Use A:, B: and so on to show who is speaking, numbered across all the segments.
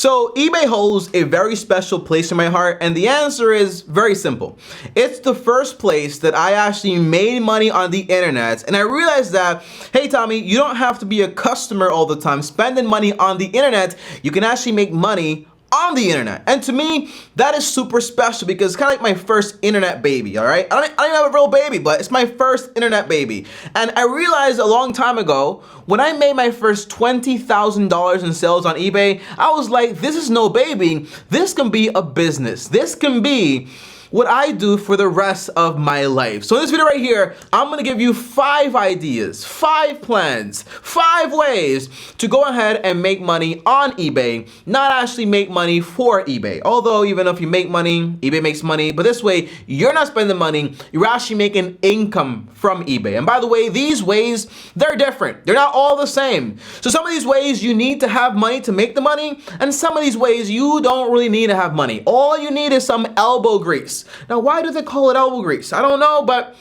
A: So eBay holds a very special place in my heart, and the answer is very simple. It's the first place that I actually made money on the internet, and I realized that, hey Tommy, you don't have to be a customer all the time spending money on the internet. You can actually make money on the internet. And to me, that is super special because it's kind of like my first internet baby, all right? I don't even have a real baby, but it's my first internet baby. And I realized a long time ago, when I made my first $20,000 in sales on eBay, I was like, this is no baby. This can be a business. This can be what I do for the rest of my life. So in this video right here, I'm gonna give you 5 ideas, 5 plans, 5 ways to go ahead and make money on eBay, not actually make money for eBay. Although even if you make money, eBay makes money, but this way, you're not spending money, you're actually making income from eBay. And by the way, these ways, they're different. They're not all the same. So some of these ways you need to have money to make the money, and some of these ways you don't really need to have money. All you need is some elbow grease. Now, why do they call it elbow grease? I don't know, but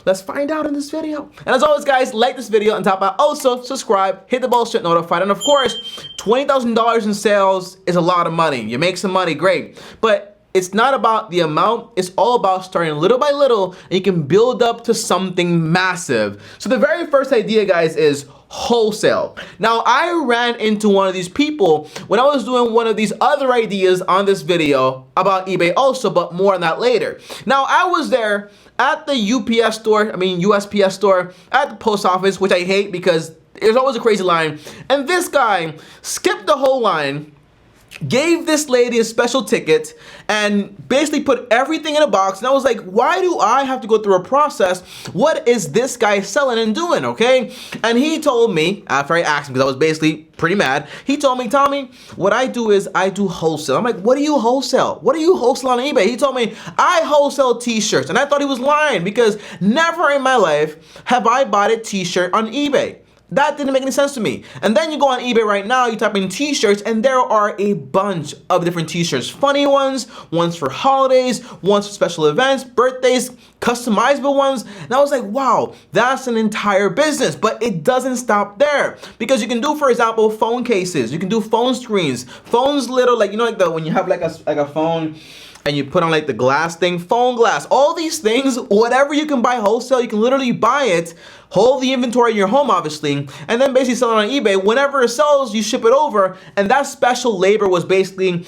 A: let's find out in this video. And as always, guys, like this video and top out. Also, subscribe, hit the bell, shit notified. And of course, $20,000 in sales is a lot of money. You make some money, great. But it's not about the amount. It's all about starting little by little, and you can build up to something massive. So the very first idea, guys, is wholesale. Now, I ran into one of these people when I was doing one of these other ideas on this video about eBay also, but more on that later. Now, I was there at the USPS store, at the post office, which I hate because there's always a crazy line. And this guy skipped the whole line, gave this lady a special ticket, and basically put everything in a box. And I was like, why do I have to go through a process? What is this guy selling and doing, okay? And he told me, after I asked him, because I was basically pretty mad, he told me, Tommy, what I do is I do wholesale. I'm like, what do you wholesale? What do you wholesale on eBay? He told me, I wholesale t-shirts. And I thought he was lying because never in my life have I bought a t-shirt on eBay. That didn't make any sense to me. And then you go on eBay right now, you type in t-shirts, and there are a bunch of different t-shirts. Funny ones for holidays, ones for special events, birthdays, customizable ones. And I was like, wow, that's an entire business. But it doesn't stop there. Because you can do, for example, phone cases. You can do phone screens. Phones little, like, you know, like when you have like a phone and you put on like the glass thing, phone glass, all these things, whatever you can buy wholesale, you can literally buy it, hold the inventory in your home, obviously, and then basically sell it on eBay. Whenever it sells, you ship it over, and that special labor was basically,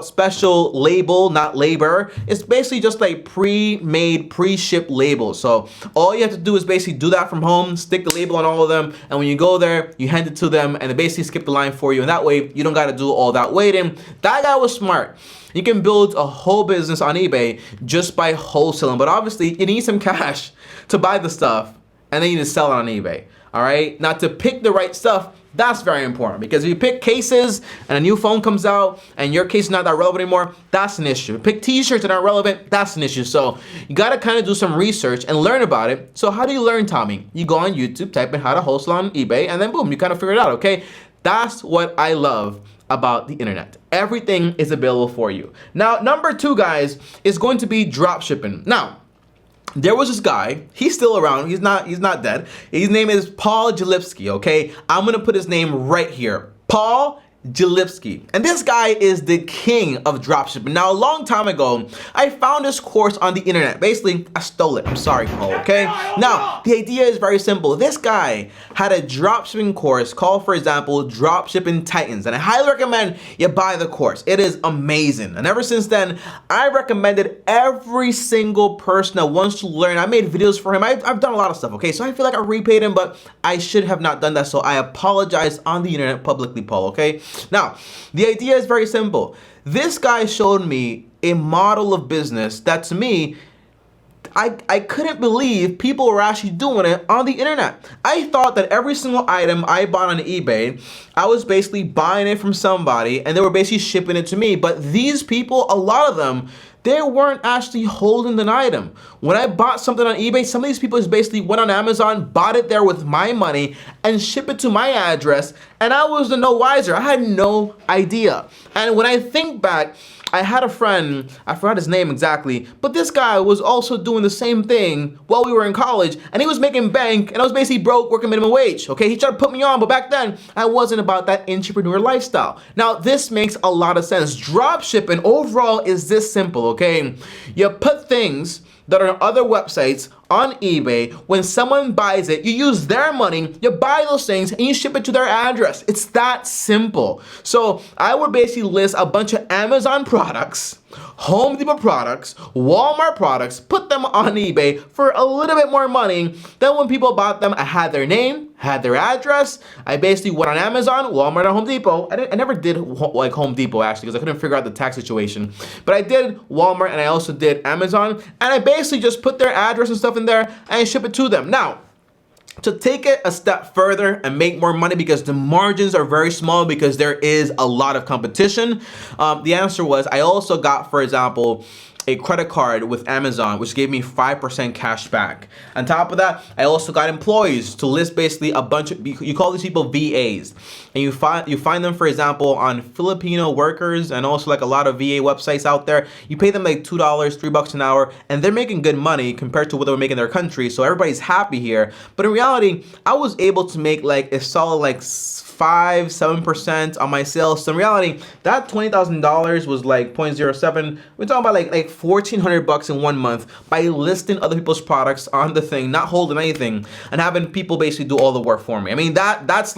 A: special label, not labor. It's basically just like pre-made, pre-shipped labels. So all you have to do is basically do that from home, stick the label on all of them, and when you go there, you hand it to them, and they basically skip the line for you, and that way, you don't gotta do all that waiting. That guy was smart. You can build a whole business on eBay just by wholesaling, but obviously you need some cash to buy the stuff, and then you need to sell it on eBay, all right? Now, to pick the right stuff, that's very important, because if you pick cases and a new phone comes out and your case is not that relevant anymore, that's an issue. Pick t-shirts that aren't relevant, that's an issue. So you gotta kind of do some research and learn about it. So how do you learn, Tommy? You go on YouTube, type in how to wholesale on eBay, and then boom, you kind of figure it out, okay? That's what I love about the internet. Everything is available for you. Now, number 2, guys, is going to be dropshipping. Now, there was this guy, he's still around, he's not dead. His name is Paul Jalipsky, okay? I'm gonna put his name right here. Paul Jalipsky. And this guy is the king of dropshipping. Now, a long time ago, I found this course on the internet. Basically, I stole it. I'm sorry, Paul, okay? Now, the idea is very simple. This guy had a dropshipping course called, for example, Dropshipping Titans. And I highly recommend you buy the course. It is amazing. And ever since then, I recommended every single person that wants to learn. I made videos for him. I've done a lot of stuff, okay? So I feel like I repaid him, but I should have not done that. So I apologize on the internet publicly, Paul, okay? Now, the idea is very simple. This guy showed me a model of business that, to me, I couldn't believe people were actually doing it on the internet. I thought that every single item I bought on eBay, I was basically buying it from somebody and they were basically shipping it to me. But these people, a lot of them, they weren't actually holding an item. When I bought something on eBay, some of these people just basically went on Amazon, bought it there with my money, and shipped it to my address, And I was no wiser. I had no idea. And when I think back, I had a friend, I forgot his name exactly, but this guy was also doing the same thing while we were in college, and he was making bank, and I was basically broke, working minimum wage, okay? He tried to put me on, but back then, I wasn't about that entrepreneur lifestyle. Now, this makes a lot of sense. Dropshipping overall is this simple, okay? You put things that are on other websites on eBay. When someone buys it, you use their money, you buy those things, and you ship it to their address. It's that simple. So I would basically list a bunch of Amazon products, Home Depot products, Walmart products, put them on eBay for a little bit more money. Then when people bought them, I had their name, had their address. I basically went on Amazon, Walmart, and Home Depot. I never did like Home Depot actually because I couldn't figure out the tax situation. But I did Walmart and I also did Amazon. And I basically just put their address and stuff in there and I ship it to them. Now, to take it a step further and make more money because the margins are very small because there is a lot of competition, the answer was I also got, for example, a credit card with Amazon, which gave me 5% cash back. On top of that, I also got employees to list basically a bunch of, you call these people VAs, and you find them, for example, on Filipino workers and also like a lot of VA websites out there. You pay them like $2, $3 an hour, and they're making good money compared to what they were making in their country. So everybody's happy here. But in reality, I was able to make like a solid like 5-7% on my sales. So in reality, that $20,000 was like 0.07. We're talking about like $1,400 in 1 month by listing other people's products on the thing, not holding anything, and having people basically do all the work for me. I mean, that's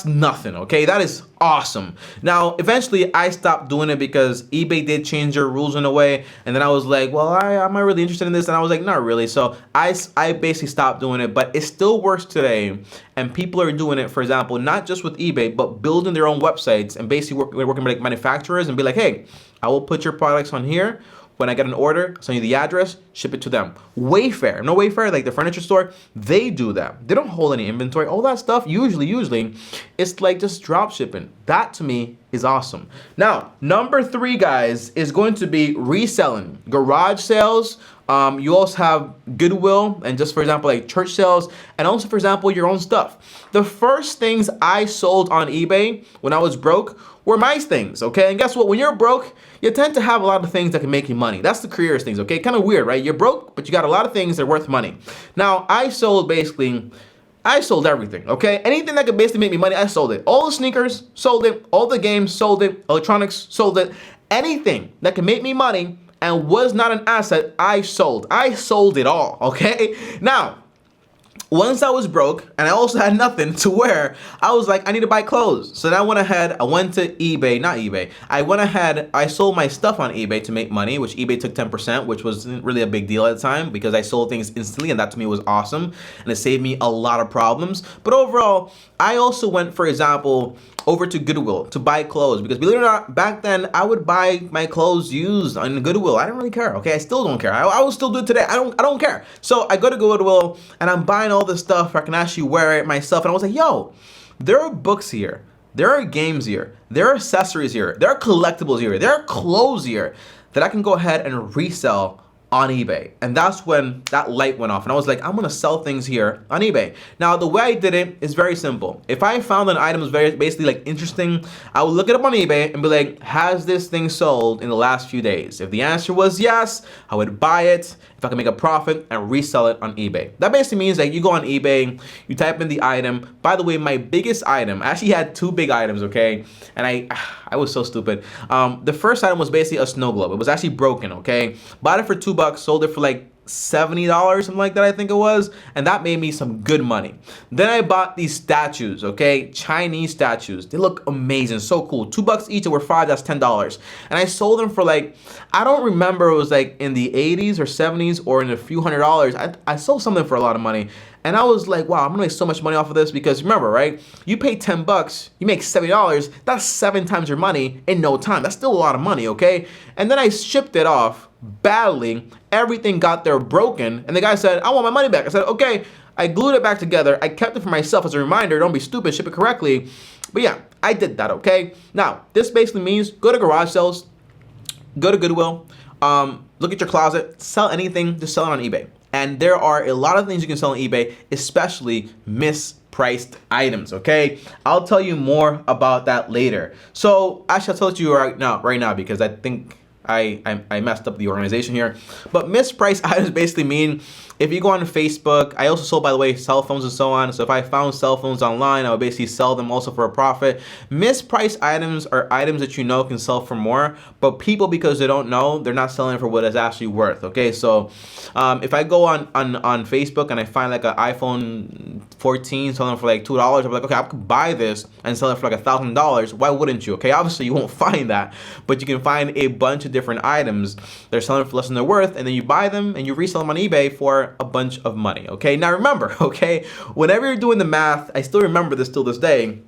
A: nothing, okay? That is awesome. Now, eventually I stopped doing it because eBay did change their rules in a way, and then I was like, well, am I really interested in this? And I was like, not really. So I basically stopped doing it, but it still works today, and people are doing it, for example, not just with eBay, but building their own websites and basically working with like manufacturers and be like, hey, I will put your products on here. When I get an order, send you the address, ship it to them. Wayfair, no Wayfair, like the furniture store, they do that. They don't hold any inventory. All that stuff, usually, it's like just drop shipping. That to me is awesome. Now, number 3, guys, is going to be reselling. Garage sales. You also have Goodwill and just, for example, like church sales, and also, for example, your own stuff. The first things I sold on eBay when I was broke were my things, okay? And guess what? When you're broke, you tend to have a lot of things that can make you money. That's the careers things, okay? Kind of weird, right? You're broke, but you got a lot of things that are worth money. Now, I sold everything, okay? Anything that could basically make me money, I sold it. All the sneakers, sold it. All the games, sold it. Electronics, sold it. Anything that can make me money and was not an asset, I sold. I sold it all, okay? Now, once I was broke and I also had nothing to wear, I was like, I need to buy clothes. So then I went ahead, I went to I sold my stuff on eBay to make money, which eBay took 10%, which wasn't really a big deal at the time because I sold things instantly, and that to me was awesome, and it saved me a lot of problems. But overall, I also went, for example, over to Goodwill to buy clothes because, believe it or not, back then I would buy my clothes used on Goodwill. I didn't really care, okay? I still don't care. I will still do it today. I don't care. So I go to Goodwill and I'm buying all this stuff where I can actually wear it myself, and I was like, yo, there are books here, there are games here, there are accessories here, there are collectibles here, there are clothes here that I can go ahead and resell on eBay. And that's when that light went off and I was like, I'm gonna sell things here on eBay. Now, the way I did it is very simple. If I found an item was very basically like interesting, I would look it up on eBay and be like, has this thing sold in the last few days? If the answer was yes, I would buy it if I can make a profit and resell it on eBay. That basically means that you go on eBay, you type in the item. By the way, my biggest item, I actually had 2 big items, okay? And I was so stupid. The first item was basically a snow globe. It was actually broken, okay? Bought it for $2, sold it for like $70, something like that, I think it was, and that made me some good money. Then I bought these statues, okay, Chinese statues. They look amazing, so cool. $2 each, they were $5, that's $10. And I sold them for like, I don't remember, it was like in the 80s or 70s or in a few $100s. I sold something for a lot of money. And I was like, wow, I'm gonna make so much money off of this because remember, right? You pay $10, you make $70, that's 7 times your money in no time. That's still a lot of money, okay? And then I shipped it off badly. Everything got there broken. And the guy said, I want my money back. I said, okay. I glued it back together. I kept it for myself as a reminder. Don't be stupid, ship it correctly. But yeah, I did that, okay? Now, this basically means go to garage sales, go to Goodwill, look at your closet, sell anything, just sell it on eBay. And there are a lot of things you can sell on eBay, especially mispriced items, okay? I'll tell you more about that later. So actually I'll tell it to you right now because I think I messed up the organization here. But mispriced items basically mean if you go on Facebook, I also sold, by the way, cell phones and so on. So if I found cell phones online, I would basically sell them also for a profit. Mispriced items are items that you know can sell for more, but people, because they don't know, they're not selling it for what it's actually worth, okay? So if I go on Facebook and I find like an iPhone 14 selling for like $2, I'm like, okay, I could buy this and sell it for like $1,000. Why wouldn't you, okay? Obviously you won't find that, but you can find a bunch of different items they're selling for less than they're worth, and then you buy them and you resell them on eBay for a bunch of money, okay? Now remember, okay, whenever you're doing the math, I still remember this till this day,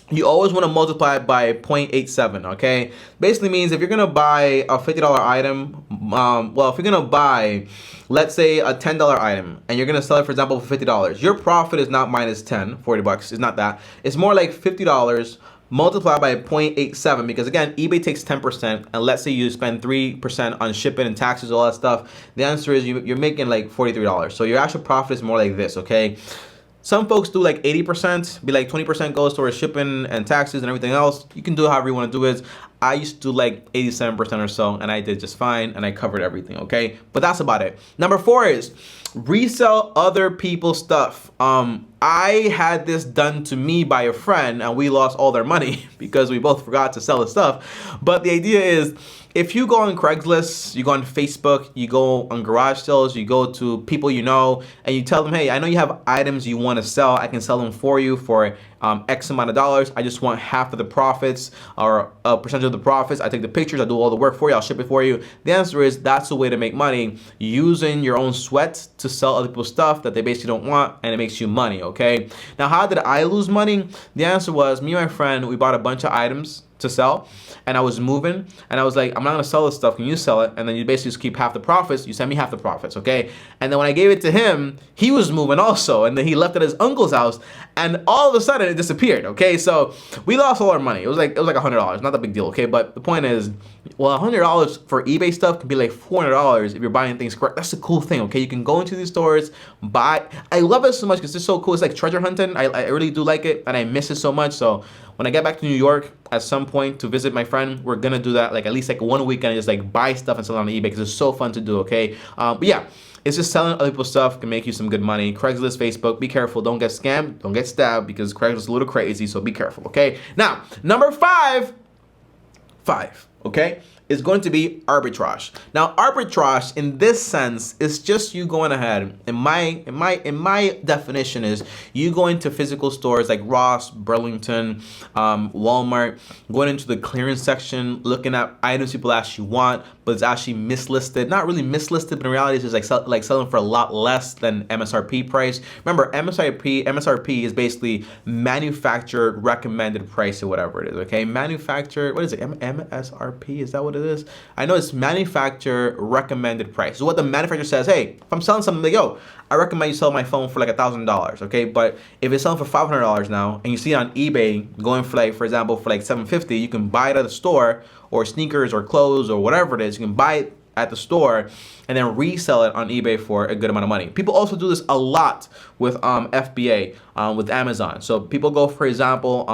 A: you always want to multiply it by 0.87, okay? Basically means if you're gonna buy a $50 item, well, if you're gonna buy, let's say a $10 item, and you're gonna sell it, for example, for $50, your profit is not minus 10, 40 bucks, it's not that. It's more like $50 multiplied by 0.87, because again, eBay takes 10%, and let's say you spend 3% on shipping and taxes, all that stuff, the answer is you're making like $43. So your actual profit is more like this, okay? Some folks do like 80%, be like 20% goes towards shipping and taxes and everything else. You can do it however you want to do it. I used to do like 87% or so, and I did just fine, and I covered everything, okay? But that's about it. Number 4 is resell other people's stuff. I had this done to me by a friend, and we lost all their money because we both forgot to sell the stuff. But the idea is, if you go on Craigslist, you go on Facebook, you go on garage sales, you go to people you know, and you tell them, hey, I know you have items you want to sell. I can sell them for you for X amount of dollars. I just want half of the profits or a percentage of the profits. I take the pictures, I do all the work for you, I'll ship it for you. The answer is that's a way to make money, using your own sweat to sell other people's stuff that they basically don't want, and it makes you money, okay? Now, how did I lose money? The answer was, me and my friend, we bought a bunch of items to sell, and I was moving, and I was like, I'm not gonna sell this stuff, can you sell it? And then you basically just keep half the profits, you send me half the profits, okay? And then when I gave it to him, he was moving also, and then he left it at his uncle's house, and all of a sudden it disappeared, okay? So we lost all our money. It was like $100, not that big deal, okay? But the point is, well, $100 for eBay stuff can be like $400 if you're buying things correct. That's the cool thing, okay? You can go into these stores, buy. I love it so much because it's so cool. It's like treasure hunting. I really do like it, and I miss it so much. So when I get back to New York at some point to visit my friend, we're gonna do that, like at least like 1 weekend, just like buy stuff and sell it on eBay because it's so fun to do, okay? But yeah, it's just selling other people's stuff can make you some good money. Craigslist, Facebook, be careful. Don't get scammed, don't get stabbed, because Craigslist is a little crazy, so be careful, okay? Now, number 5, okay, is going to be arbitrage. Now, arbitrage in this sense is just you going ahead. In my definition is you going to physical stores like Ross, Burlington, Walmart, going into the clearance section, looking at items people actually want, but it's actually mislisted. Not really mislisted, but in reality, it's just like selling for a lot less than MSRP price. Remember, MSRP is basically manufacturer recommended price or whatever it is. Okay, manufacturer. What is it? MSRP? Is that what it is? I know it's manufacturer recommended price. So what the manufacturer says, hey, if I'm selling something, like, yo, I recommend you sell my phone for like $1,000, okay? But if it's selling for $500 now, and you see it on eBay going for like, for example, for like $750, you can buy it at the store, or sneakers or clothes or whatever it is, you can buy it at the store and then resell it on eBay for a good amount of money. People also do this a lot with FBA, with Amazon. So people go, for example,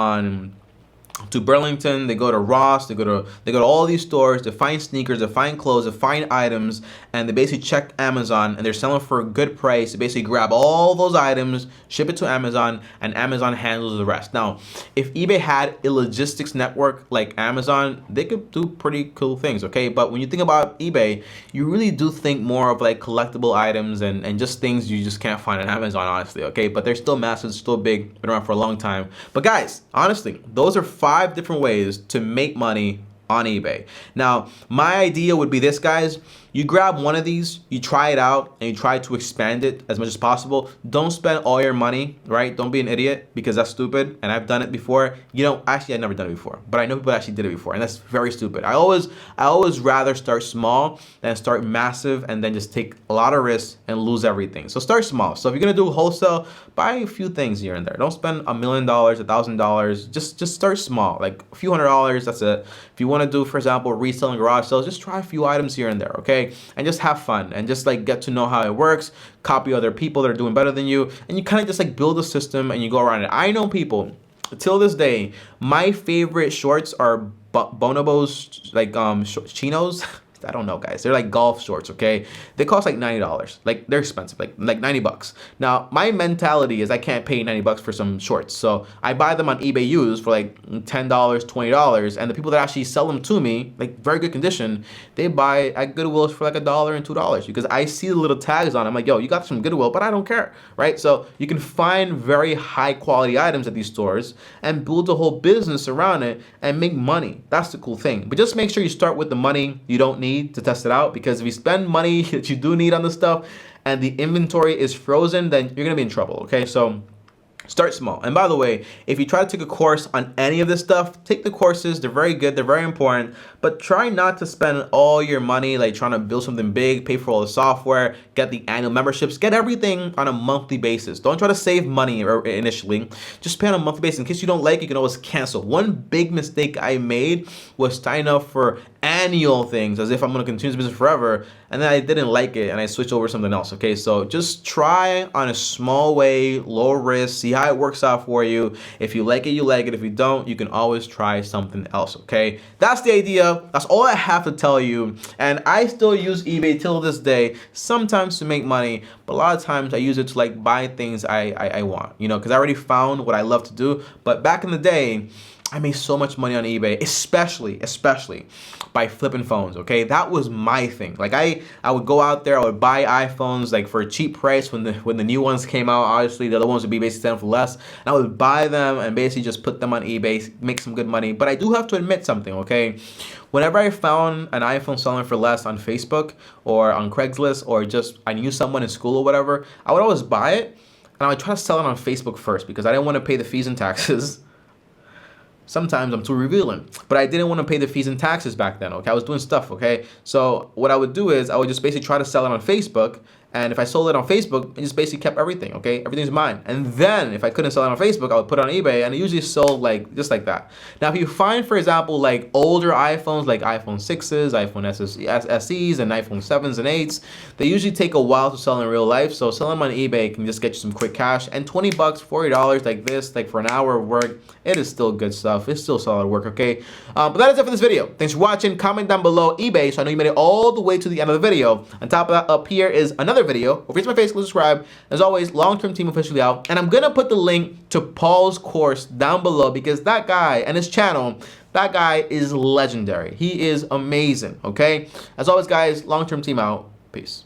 A: to Burlington, they go to Ross, they go to all these stores, they find sneakers, they find clothes, they find items, and they basically check Amazon, and they're selling for a good price. They basically grab all those items, ship it to Amazon, and Amazon handles the rest. Now, if eBay had a logistics network like Amazon, they could do pretty cool things, okay? But when you think about eBay, you really do think more of like collectible items and just things you just can't find on Amazon, honestly, okay? But they're still massive, still big, been around for a long time. But guys, honestly, those are 5 different ways to make money on eBay. Now, my idea would be this, guys. You grab one of these, you try it out, and you try to expand it as much as possible. Don't spend all your money, right? Don't be an idiot, because that's stupid, and I've done it before. You know, actually, I've never done it before, but I know people actually did it before, and that's very stupid. I always rather start small than start massive and then just take a lot of risks and lose everything. So start small. So if you're gonna do wholesale, buy a few things here and there. Don't spend $1 million, $1,000. Just start small, like a few $100s. That's it. If you want to do, for example, reselling garage sales, just try a few items here and there, okay? And just have fun and just like get to know how it works, copy other people that are doing better than you, and you kind of just like build a system and you go around it. I know people, till this day, my favorite shorts are bonobos, like chinos. I don't know, guys. They're like golf shorts, okay? They cost like $90. Like, they're expensive, like $90. Now, my mentality is I can't pay $90 for some shorts. So I buy them on eBay used for like $10, $20. And the people that actually sell them to me, like very good condition, they buy at Goodwill for like $1 and $2 because I see the little tags on them. I'm like, yo, you got some Goodwill, but I don't care, right? So you can find very high quality items at these stores and build a whole business around it and make money. That's the cool thing. But just make sure you start with the money you don't need to test it out, because if you spend money that you do need on this stuff and the inventory is frozen, then you're gonna be in trouble, okay? So start small. And by the way, if you try to take a course on any of this stuff, take the courses. They're very good. They're very important. But try not to spend all your money like trying to build something big, pay for all the software, get the annual memberships, get everything on a monthly basis. Don't try to save money initially. Just pay on a monthly basis. In case you don't like it, you can always cancel. One big mistake I made was signing up for annual things as if I'm going to continue this business forever, and then I didn't like it and I switched over to something else, okay? So just try on a small way, low risk, see how it works out for you. If you like it, you like it. If you don't, you can always try something else, okay? That's the idea. That's all I have to tell you. And I still use eBay till this day, sometimes to make money, but a lot of times I use it to like buy things I want, you know, because I already found what I love to do. But back in the day, I made so much money on eBay, especially by flipping phones, okay? That was my thing. Like I would go out there, I would buy iPhones like for a cheap price when the new ones came out. Obviously, the other ones would be basically selling for less. And I would buy them and basically just put them on eBay, make some good money. But I do have to admit something, okay? Whenever I found an iPhone selling for less on Facebook or on Craigslist, or just I knew someone in school or whatever, I would always buy it and I would try to sell it on Facebook first because I didn't want to pay the fees and taxes. Sometimes I'm too revealing, but I didn't want to pay the fees and taxes back then, okay? I was doing stuff, okay? So what I would do is I would just basically try to sell it on Facebook, and if I sold it on Facebook, I just basically kept everything, okay? Everything's mine. And then if I couldn't sell it on Facebook, I would put it on eBay, and it usually sold like just like that. Now, if you find, for example, like older iPhones, like iPhone 6s, iPhone SEs, and iPhone 7s and 8s, they usually take a while to sell in real life. So selling them on eBay can just get you some quick cash. And $20, $40 like this, like for an hour of work, it is still good stuff. It's still solid work, okay? But that is it for this video. Thanks for watching. Comment down below eBay so I know you made it all the way to the end of the video. On top of that, up here is another video. Over to my face, click subscribe. As always, long-term team officially out. And I'm gonna put the link to Paul's course down below because that guy and his channel, that guy is legendary. He is amazing, okay? As always, guys, long-term team out. Peace.